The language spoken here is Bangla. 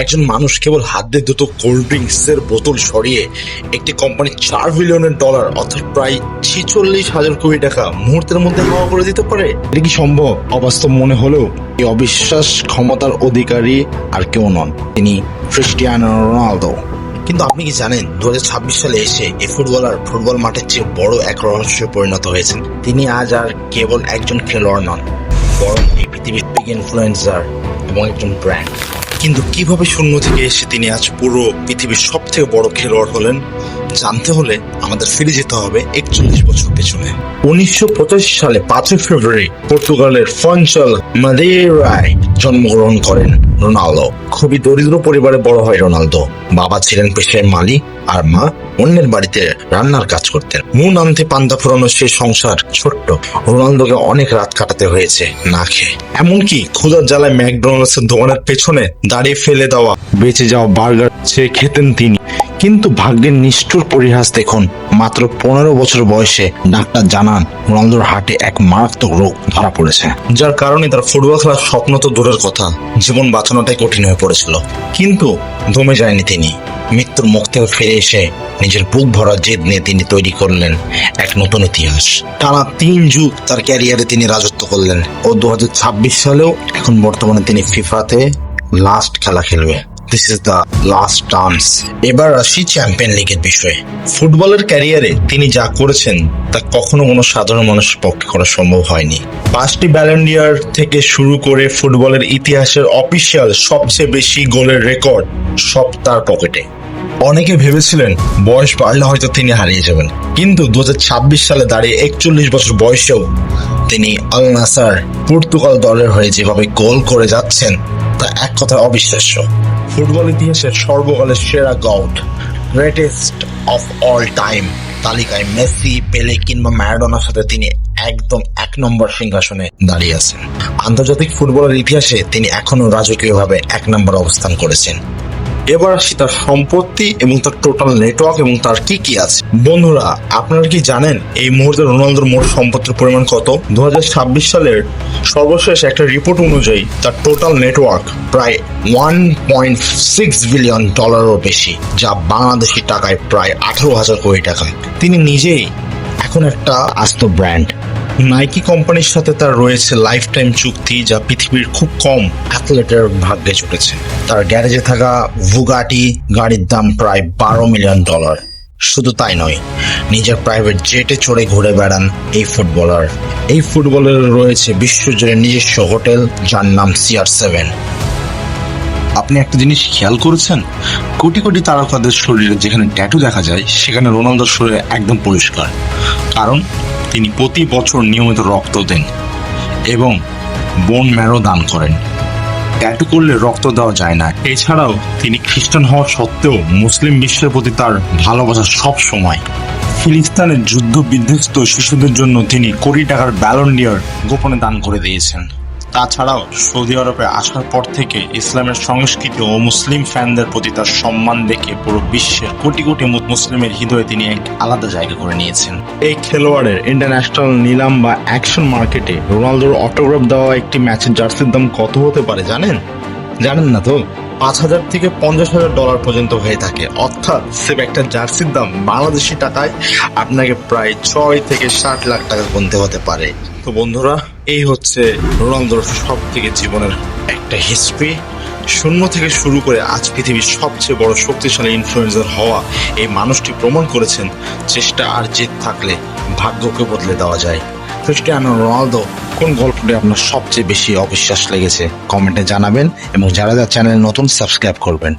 একজন মানুষ কেবল হাত দিয়ে দুটো কোল্ড ড্রিঙ্কস এর বোতল সরিয়ে একটি কোম্পানি $4 বিলিয়ন অর্থাৎ প্রায় 46,000 কোটি টাকা মুহূর্তের মধ্যে হাওয়া করে দিতে পারে। এটা কি সম্ভব? অবাস্তব মনে হলেও এই অবিশ্বাস ক্ষমতার অধিকারী আর কেউ নন, তিনি ক্রিস্টিয়ানো রোনালদো। কিন্তু আপনি কি জানেন 2026 সালে এসে এই ফুটবলার ফুটবল মাঠের চেয়ে বড় এক রহস্যে পরিণত হয়েছেন। তিনি আজ আর কেবল একজন খেলোয়াড় নন, বরং এই পৃথিবীর বিগ ইনফ্লুয়েন্সার এবং একজন ব্র্যান্ড। কিন্তু কিভাবে শূন্য থেকে এসে তিনি আজ পুরো পৃথিবীর সব থেকে বড় খেলোয়াড় হলেন, জানতে হলে আমাদের ফিরে যেতে হবে 41 বছর পেছনে। 1985 সালে 5 ফেব্রুয়ারি পর্তুগালের ফনচাল মাদেইরায় জন্মগ্রহণ করেন রোনালদো। খুবই দরিদ্র পরিবারে বড় হয় রোনালদো। বাবা ছিলেন পেশায় মালি আর মা অন্যের বাড়িতে রান্নার কাজ করতেন। মুন আনতে পান্তা ফুরানো সেই সংসার ছোট্ট। রোনালদোকে অনেক রাত কাটাতে হয়েছে না খেয়ে, এমনকি ক্ষুধার জ্বালায় ম্যাকডোনাল্ডস এর দোকানের পেছনে দাঁড়িয়ে ফেলে দেওয়া বেঁচে যাওয়া বার্গার সে খেতেন তিনি। কিন্তু ভাগ্যের নিষ্ঠুর পরিহাস দেখুন, মাত্র 15 বছর বয়সে ডাক্তার জানান রোনালদোর হার্টে এক মারাত্মক রোগ ধরা পড়েছে, যার কারণে তার ফুটবল খেলার স্বপ্ন তো দূরের কথা, জীবন বাঁচানোটাই কঠিন হয়ে পড়েছিল। কিন্তু দমে যায়নি তিনি। মৃত্যুর মুখ থেকে ফিরে এসে নিজের বুক ভরা জেদ নিয়ে তিনি তৈরি করলেন এক নতুন ইতিহাস। টানা 3 যুগ তার ক্যারিয়ারে তিনি রাজত্ব করলেন ও 2026 সালেও এখন বর্তমানে তিনি ফিফাতে লাস্ট খেলা খেলবে। This is the last chance. এবার আসি চ্যাম্পিয়ন লিগের বিষয়ে। ফুটবলের ক্যারিয়ারে তিনি যা করেছেন তা কখনো কোনো সাধারণ মানুষের পক্ষে করা সম্ভব হয়নি। 5টি ব্যালন ডি'অর থেকে শুরু করে ফুটবলের ইতিহাসের অফিসিয়াল সবচেয়ে বেশি গোলের রেকর্ড সব তার পকেটে। অনেকে ভেবেছিলেন বয়স বাড়লে হয়তো তিনি হারিয়ে যাবেন, কিন্তু 2026 সালে দাঁড়িয়ে 41 বছর বয়সেও তিনি আল নাসার পর্তুগাল দলের হয়ে যেভাবে গোল করে যাচ্ছেন তা এক কথায় অবিশ্বাস্য। ফুটবল ইতিহাসের সর্বকালের সেরা god, greatest of all time তালিকায় মেসি, পেলে কিংবা ম্যারাডোনার সাথে তিনি একদম 1 নম্বর সিংহাসনে দাঁড়িয়ে আছেন। আন্তর্জাতিক ফুটবলের ইতিহাসে তিনি এখনো রাজকীয়ভাবে 1 নম্বর অবস্থান করেছেন। এবার আসি তার সম্পত্তি এবং তার টোটাল নেটওয়ার্ক এবং তার কি কি আছে। বন্ধুরা, আপনারা কি জানেন এই মুহূর্তে রোনালদোর মোট সম্পত্তির পরিমাণ কত? 2026 সালের সর্বশেষ একটা রিপোর্ট অনুযায়ী তার টোটাল নেটওয়ার্ক প্রায় $1.6 বিলিয়ন বেশি, যা বাংলাদেশি টাকায় প্রায় 18,000 কোটি টাকা। তিনি নিজেই এখন একটা আস্ত ব্র্যান্ড। নাইকি কোম্পানির সাথে তার রয়েছে লাইফ টাইম চুক্তি, যা পৃথিবীর খুব কম অ্যাথলেটের ভাগ্যে জুটেছে। তার গ্যারেজে থাকা বুগাটি গাড়ির দাম প্রায় $12 মিলিয়ন। শুধু তাই নয়, নিজের প্রাইভেট জেটে চড়ে ঘুরে বেড়ান এই ফুটবলার। এই ফুটবলের রয়েছে বিশ্বজুড়ে নিজস্ব হোটেল, যার নাম CR7। আপনি একটা জিনিস খেয়াল করেছেন, কোটি কোটি তারকাদের শরীরে যেখানে ট্যাটু দেখা যায় সেখানে রোনালদোর শরীরে একদম পরিষ্কার, কারণ তিনি প্রতি বছর নিয়মিত রক্ত দেন এবং বোন ম্যারো দান করেন। ট্যাটু করলে রক্ত দেওয়া যায় না। এছাড়াও তিনি খ্রিস্টান হওয়া সত্ত্বেও মুসলিম বিশ্বের প্রতি তার ভালোবাসা সব সময়। ফিলিস্তিনের যুদ্ধ বিধ্বস্ত শিশুদের জন্য তিনি কোটি টাকার ব্যালন ডি'অর গোপনে দান করে দিয়েছেন। তাছাড়াও সৌদি আরবে আসার পর থেকে ইসলামের সংস্কৃতি ও মুসলিম ফ্যানদের প্রতি তার সম্মান দেখে পুরো বিশ্বের কোটি কোটি মুসলিমের হৃদয়ে তিনি এক আলাদা জায়গা করে নিয়েছেন। এই খেলোয়াড়ের ইন্টারন্যাশনাল নিলাম বা অ্যাকশন মার্কেটে রোনালদোর অটোগ্রাফ দেওয়া একটি ম্যাচের জার্সির দাম কত হতে পারে জানেন? জানেন না তো? $5,000 থেকে $50,000 পর্যন্ত হয়ে থাকে। অর্থাৎ সেভ একটা জার্সির দাম বাংলাদেশি টাকায় আপনাকে প্রায় 6 থেকে 7 লাখ টাকা গুনতে হতে পারে। তো বন্ধুরা, এই হচ্ছে রোনালদোর সব থেকে জীবনের একটা হিস্ট্রি। শূন্য থেকে শুরু করে আজ পৃথিবীর সবচেয়ে বড় শক্তিশালী ইনফ্লুয়েন্সার হওয়া এই মানুষটি প্রমাণ করেছেন চেষ্টা আর জেদ থাকলে ভাগ্যকে বদলে দেওয়া যায়। ক্রিস্টিয়ানো রোনালদো কোন গল্পটি আপনার সবচেয়ে বেশি অবিশ্বাস লেগেছে কমেন্টে জানাবেন, এবং যারা চ্যানেল নতুন সাবস্ক্রাইব করবেন।